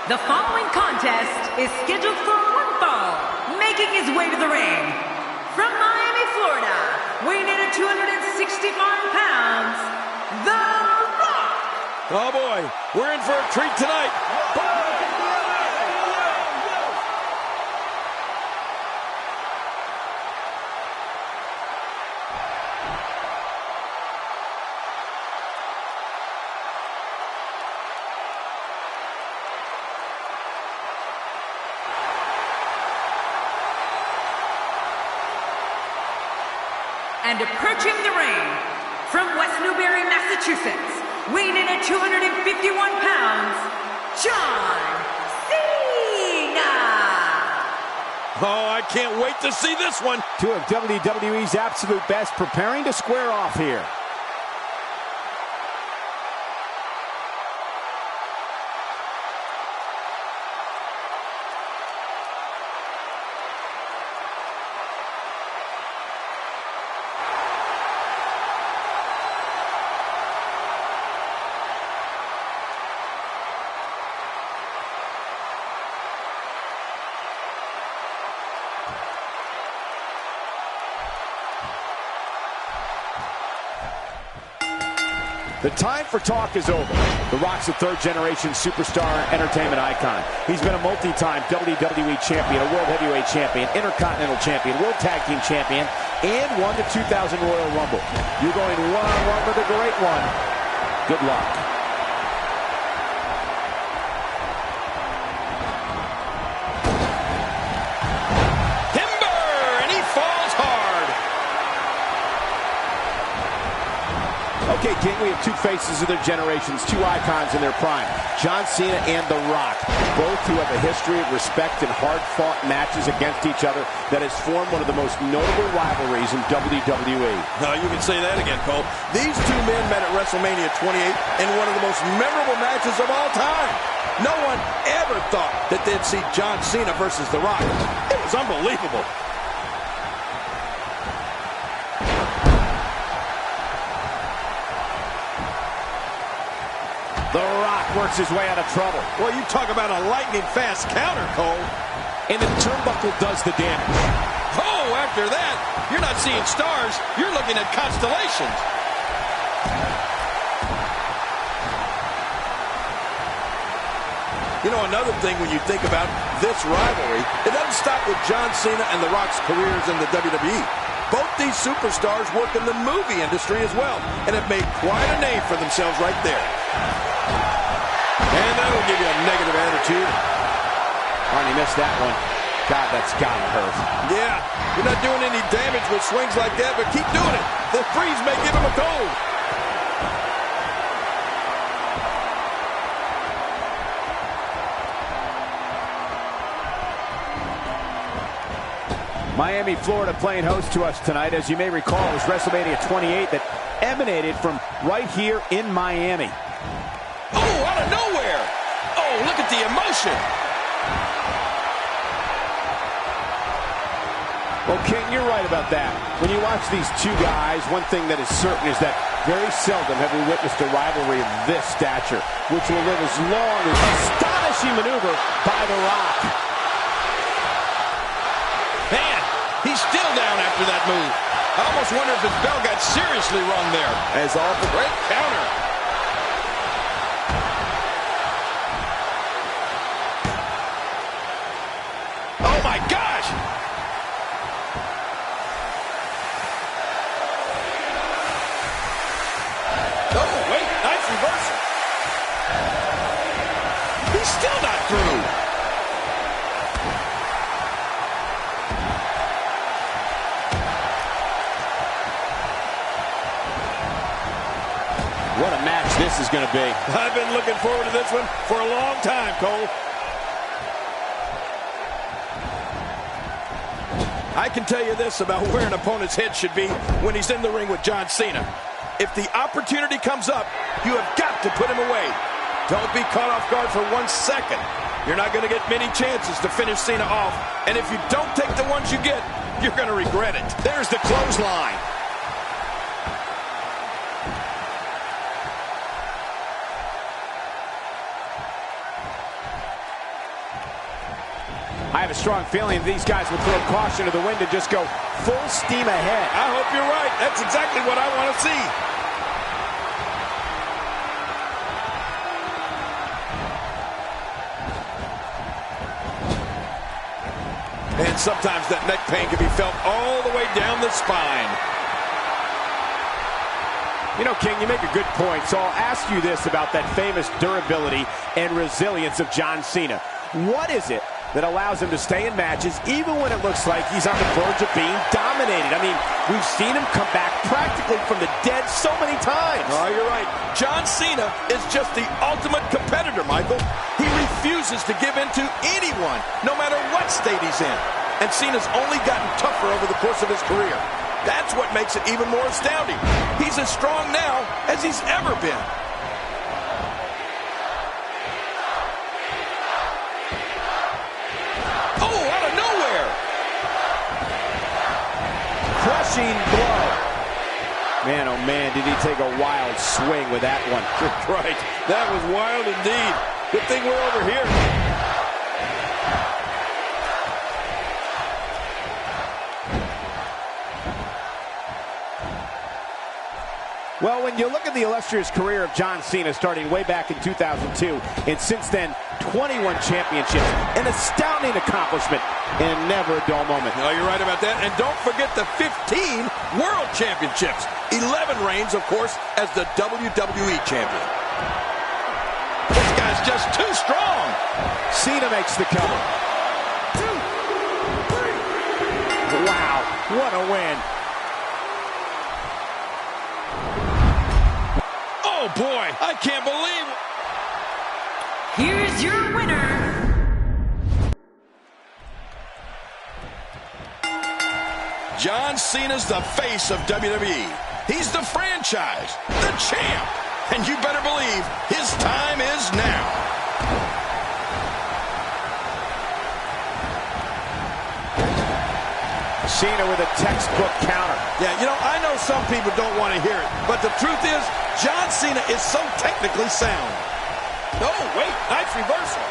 The following contest is scheduled for one fall. Making his way to the ring, from Miami, Florida, weighing in at 265 pounds, The Rock! Oh boy, we're in for a treat tonight. And approaching the ring, from West Newbury, Massachusetts, weighing in at 251 pounds, John Cena! Oh, I can't wait to see this one. Two of WWE's absolute best preparing to square off here. The time for talk is over. The Rock's a third-generation superstar entertainment icon. He's been a multi-time WWE champion, a World Heavyweight champion, Intercontinental champion, World Tag Team champion, and won the 2000 Royal Rumble. You're going one-on-one with a great one. Good luck. Okay, King, we have two faces of their generations, two icons in their prime, John Cena and The Rock, both who have a history of respect and hard-fought matches against each other that has formed one of the most notable rivalries in WWE. No, you can say that again, Cole. These two men met at WrestleMania 28 in one of the most memorable matches of all time. No one ever thought that they'd see John Cena versus The Rock. It was unbelievable. The Rock works his way out of trouble. Well, you talk about a lightning-fast counter, Cole. And the turnbuckle does the damage. Oh, after that, you're not seeing stars. You're looking at constellations. You know, another thing when you think about this rivalry, it doesn't stop with John Cena and The Rock's careers in the WWE. Both these superstars work in the movie industry as well, and have made quite a name for themselves right there. And that'll give you a negative attitude. Arnie missed that one. God, that's gotta hurt. Yeah, you're not doing any damage with swings like that, but keep doing it. The freeze may give him a cold. Miami, Florida playing host to us tonight. As you may recall, it was WrestleMania 28 that emanated from right here in Miami. Oh, out of nowhere. Oh, look at the emotion. Well, King, you're right about that. When you watch these two guys, one thing that is certain is that very seldom have we witnessed a rivalry of this stature, which will live as long as astonishing maneuver by The Rock. Man, he's still down after that move. I almost wonder if his bell got seriously rung there. As all the great counter. Oh my gosh! Oh, wait, nice reversal. He's still not through. What a match this is going to be. I've been looking forward to this one for a long time, Cole. I can tell you this about where an opponent's head should be when he's in the ring with John Cena. If the opportunity comes up, you have got to put him away. Don't be caught off guard for 1 second. You're not going to get many chances to finish Cena off. And if you don't take the ones you get, you're going to regret it. There's the clothesline. I have a strong feeling these guys will throw caution to the wind and just go full steam ahead. I hope you're right. That's exactly what I want to see. And sometimes that neck pain can be felt all the way down the spine. You know, King, you make a good point, so I'll ask you this about that famous durability and resilience of John Cena. What is it that allows him to stay in matches even when it looks like he's on the verge of being dominated? I mean, we've seen him come back practically from the dead so many times. Oh, you're right. John Cena is just the ultimate competitor, Michael. He refuses to give in to anyone, no matter what state he's in. And Cena's only gotten tougher over the course of his career. That's what makes it even more astounding. He's as strong now as he's ever been. Oh, out of nowhere! Crushing blow. Man, oh man, did he take a wild swing with that one. Right, that was wild indeed. Good thing we're over here. Well, when you look at the illustrious career of John Cena starting way back in 2002, and since then, 21 championships, an astounding accomplishment, and never a dull moment. No, you're right about that. And don't forget the 15 World Championships. 11 reigns, of course, as the WWE Champion. This guy's just too strong. Cena makes the cover. 2, 3. Wow, what a win. Oh, boy, I can't believe it. Here's your winner. John Cena's the face of WWE. He's the franchise, the champ. And you better believe his time is now. Cena with a textbook counter. Yeah, you know, I know some people don't want to hear it, but the truth is, John Cena is so technically sound. Oh, wait, nice reversal.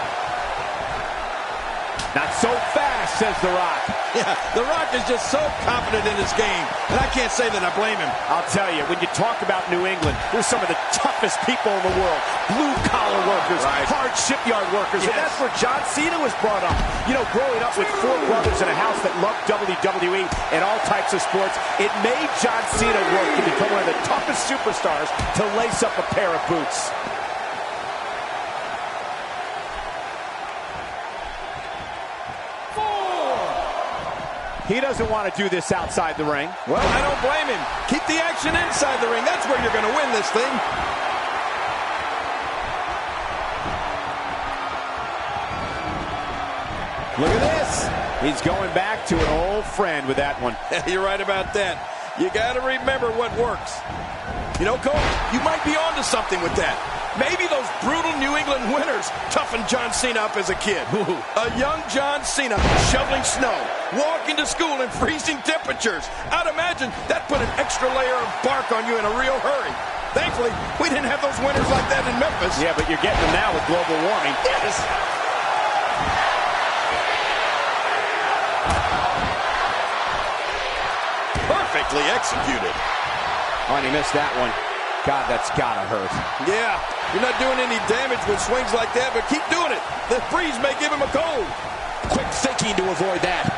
Not so fast, says The Rock. Yeah, The Rock is just so confident in his game, and I can't say that I blame him. I'll tell you, when you talk about New England, there's some of the toughest people in the world. Blue-collar workers, right. Hard shipyard workers, Yes. and that's where John Cena was brought up. You know, growing up with 4 brothers in a house that loved WWE and all types of sports, it made John Cena work to become one of the toughest superstars to lace up a pair of boots. He doesn't want to do this outside the ring. Well, I don't blame him. Keep the action inside the ring. That's where you're going to win this thing. Look at this. He's going back to an old friend with that one. You're right about that. You got to remember what works. You know, Cole, you might be onto something with that. Maybe those brutal New England winters toughened John Cena up as a kid. A young John Cena shoveling snow, walking to school in freezing temperatures. I'd imagine that put an extra layer of bark on you in a real hurry. Thankfully, we didn't have those winters like that in Memphis. Yeah, but you're getting them now with global warming. Yes. Perfectly executed. Oh, and he missed that one. God, that's gotta hurt. Yeah, you're not doing any damage with swings like that, but keep doing it. The breeze may give him a cold. Quick thinking to avoid that.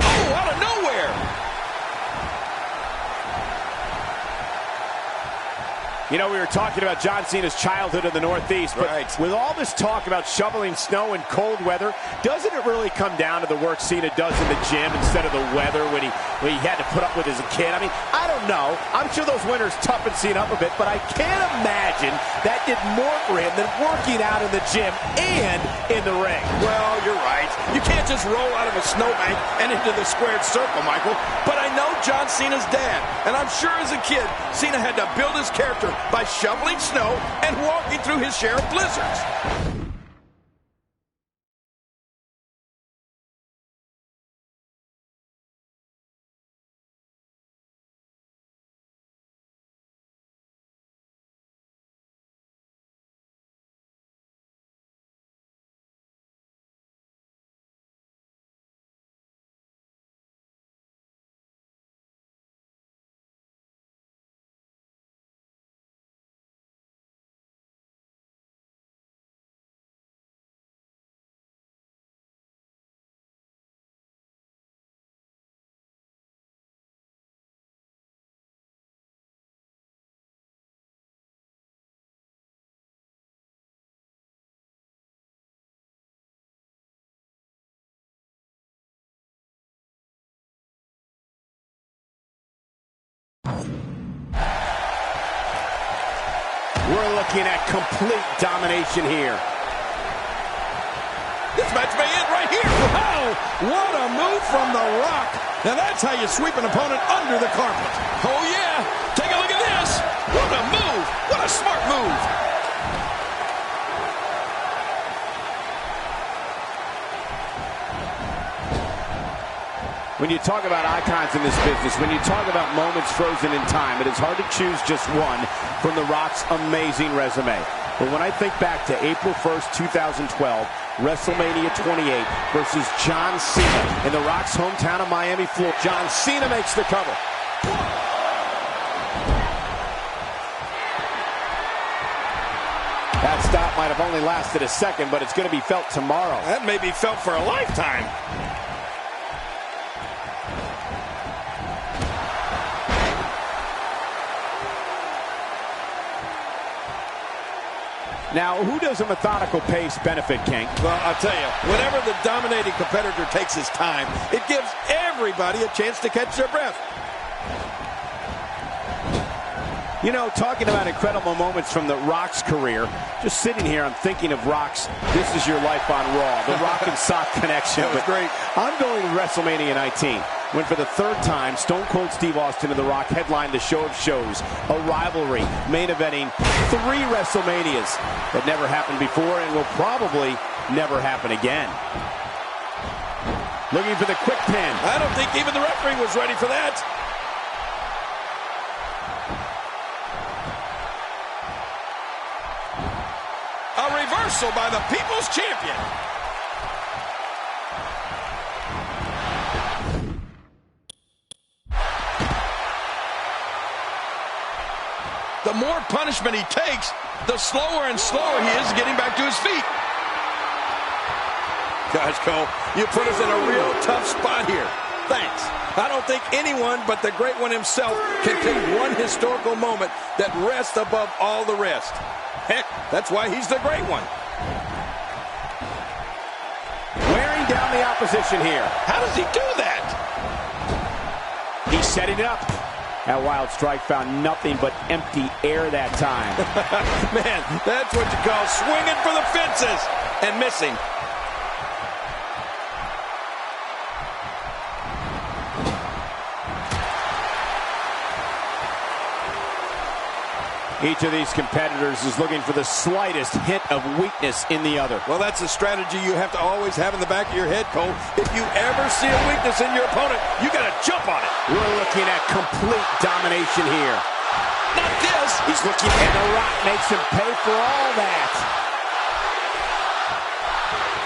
Oh, out of nowhere. You know, we were talking about John Cena's childhood in the Northeast, but right. With all this talk about shoveling snow in cold weather, doesn't it really come down to the work Cena does in the gym instead of the weather when he had to put up with as a kid? I mean, I don't know. I'm sure those winters toughened Cena up a bit, but I can't imagine that did more for him than working out in the gym and in the ring. Well, you're right. You can't just roll out of a snowbank and into the squared circle, Michael. But I know John Cena's dad, and I'm sure as a kid, Cena had to build his character by shoveling snow and walking through his share of blizzards. We're looking at complete domination here. This match may end right here. Wow, what a move from The Rock. Now that's how you sweep an opponent under the carpet. Oh yeah, take a look at this. What a move, what a smart move. When you talk about icons in this business, when you talk about moments frozen in time, it is hard to choose just one from The Rock's amazing resume. But when I think back to April 1st, 2012, WrestleMania 28 versus John Cena in The Rock's hometown of Miami, Florida, John Cena makes the cover. That stop might have only lasted a second, but it's going to be felt tomorrow. That may be felt for a lifetime. Now, who does a methodical pace benefit, King? Well, I'll tell you, whenever the dominating competitor takes his time, it gives everybody a chance to catch their breath. You know, talking about incredible moments from The Rock's career, just sitting here, I'm thinking of Rock's This Is Your Life on Raw, the Rock and Sock connection. That was great. I'm going with WrestleMania 19, when for the third time, Stone Cold Steve Austin and The Rock headlined the show of shows, a rivalry, main eventing 3 WrestleManias that never happened before and will probably never happen again. Looking for the quick pin. I don't think even the referee was ready for that. A reversal by the People's Champion. The more punishment he takes, the slower and slower he is getting back to his feet. Gosh, Cole, you put us in a real tough spot here. Thanks. I don't think anyone but the great one himself can pick one historical moment that rests above all the rest. Heck, that's why he's the great one. Wearing down the opposition here. How does he do that? He's setting it up. That wild strike found nothing but empty air that time. Man, that's what you call swinging for the fences and missing. Each of these competitors is looking for the slightest hint of weakness in the other. Well, that's a strategy you have to always have in the back of your head, Cole. If you ever see a weakness in your opponent, you got to jump on it. We're looking at complete domination here. Not this. He's looking, and The Rock makes him pay for all that.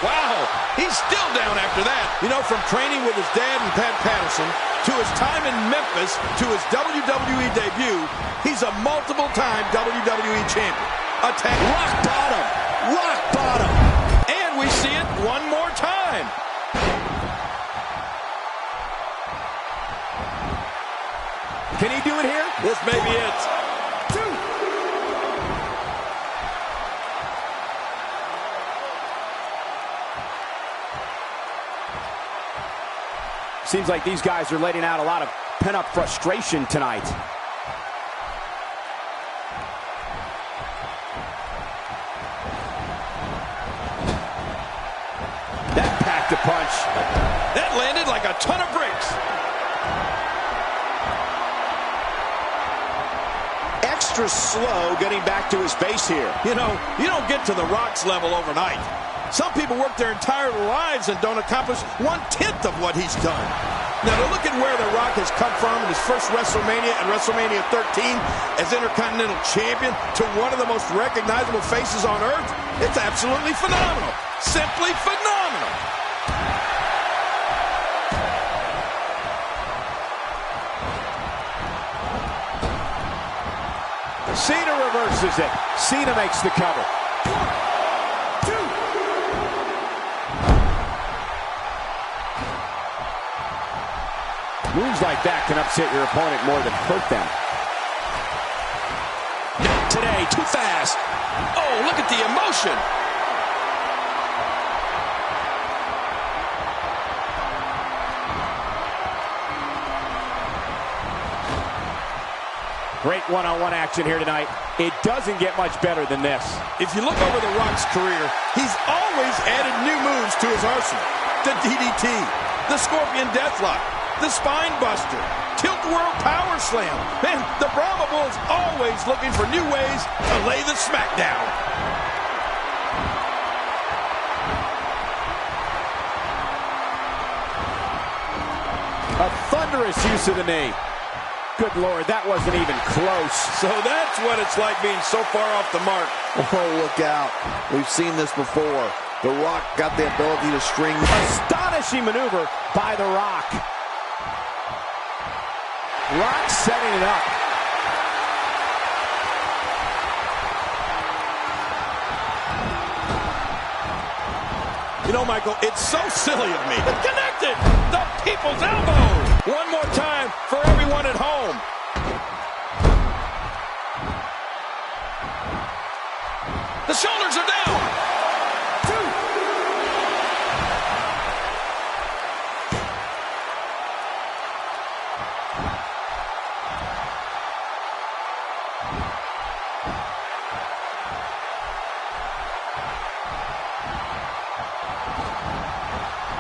Wow, he's still down after that. You know, from training with his dad and Pat Patterson, to his time in Memphis, to his WWE debut, he's a multiple-time WWE champion. Attack rock bottom, rock bottom. And we see it one more time. Can he do it here? This may be it. Seems like these guys are letting out a lot of pent-up frustration tonight. That packed a punch. That landed like a ton of bricks. Extra slow getting back to his base here. You know, you don't get to The Rock's level overnight. Some people work their entire lives and don't accomplish 1/10 of what he's done. Now, to look at where The Rock has come from in his first WrestleMania and WrestleMania 13 as Intercontinental Champion to one of the most recognizable faces on earth, it's absolutely phenomenal. Simply phenomenal. Cena reverses it. Cena makes the cover. Moves like that can upset your opponent more than hurt them. Not today, too fast. Oh, look at the emotion. Great one-on-one action here tonight. It doesn't get much better than this. If you look over The Rock's career, he's always added new moves to his arsenal. The DDT, the Scorpion Deathlock, the Spine Buster, Tilt World Power Slam. Man, the Brahma Bull's always looking for new ways to lay the smackdown. A thunderous use of the knee. Good Lord, that wasn't even close. So that's what it's like being so far off the mark. Oh, look out. We've seen this before. The Rock got the ability to string. Astonishing maneuver by The Rock. Rock setting it up. You know, Michael, it's so silly of me. It's connected. The people's elbow. One more time for everyone at home. The shoulders are down. 2.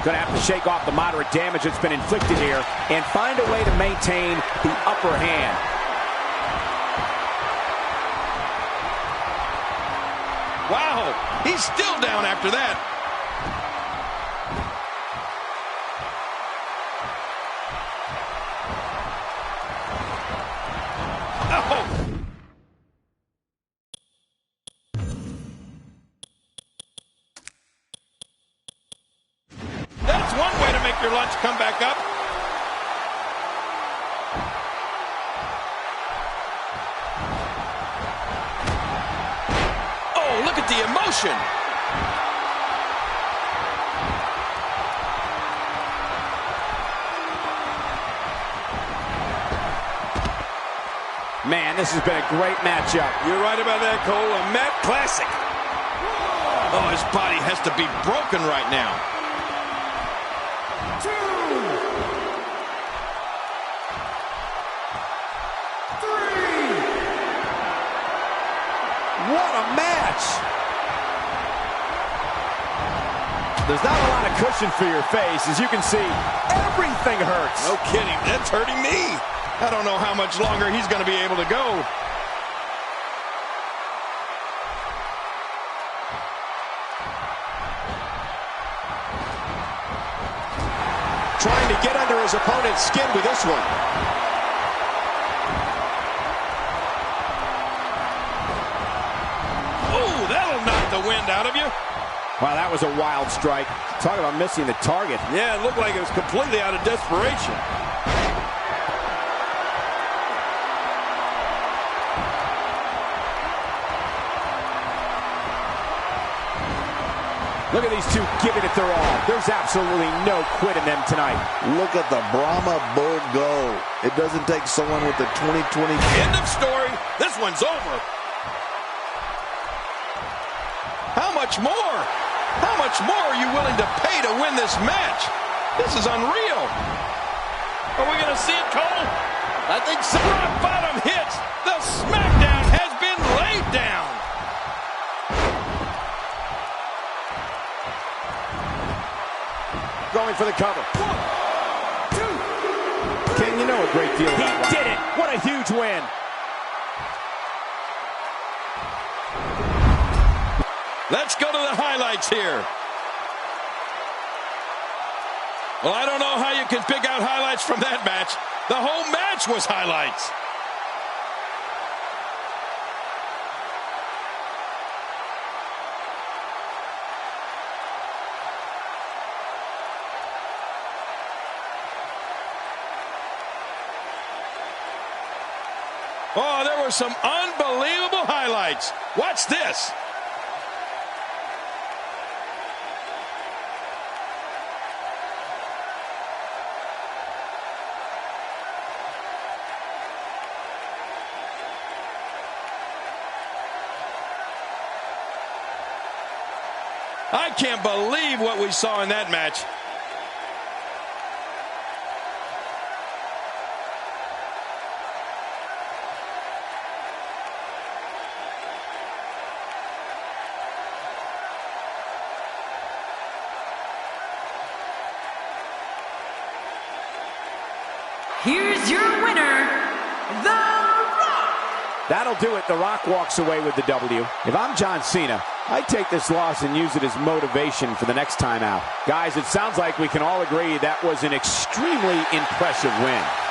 Gonna have to shake off the moderate damage that's been inflicted here and find a way to maintain the upper hand. Wow, he's still down after that. Oh. That's one way to make your lunch come back up. Oh, look at the emotion. Man, this has been a great matchup. You're right about that, Cole. A Matt classic. Oh, his body has to be broken right now. 2, 3. What a match! There's not a lot of cushion for your face. As you can see, everything hurts. No kidding. That's hurting me. I don't know how much longer he's going to be able to go. Trying to get under his opponent's skin with this one. Oh, that'll knock the wind out of you. Wow, that was a wild strike. Talk about missing the target. Yeah, it looked like it was completely out of desperation. Look at these two giving it their all. There's absolutely no quit in them tonight. Look at the Brahma Bull go. It doesn't take someone with the 2020. End of story. This one's over. How much more? How much more are you willing to pay to win this match? This is unreal. Are we going to see it, Cole? I think so. Rock bottom hits. The smackdown has been laid down. Going for the cover. 1, 2. King, you know a great deal about Rock. He did it. What a huge win. Let's go to the highlights here. Well, I don't know how you can pick out highlights from that match. The whole match was highlights. Oh, there were some unbelievable highlights. Watch this. I can't believe what we saw in that match. here's your winner, The Rock. That'll do it. The Rock walks away with the W. If I'm John Cena, I'd take this loss and use it as motivation for the next time out. Guys, it sounds like we can all agree that was an extremely impressive win.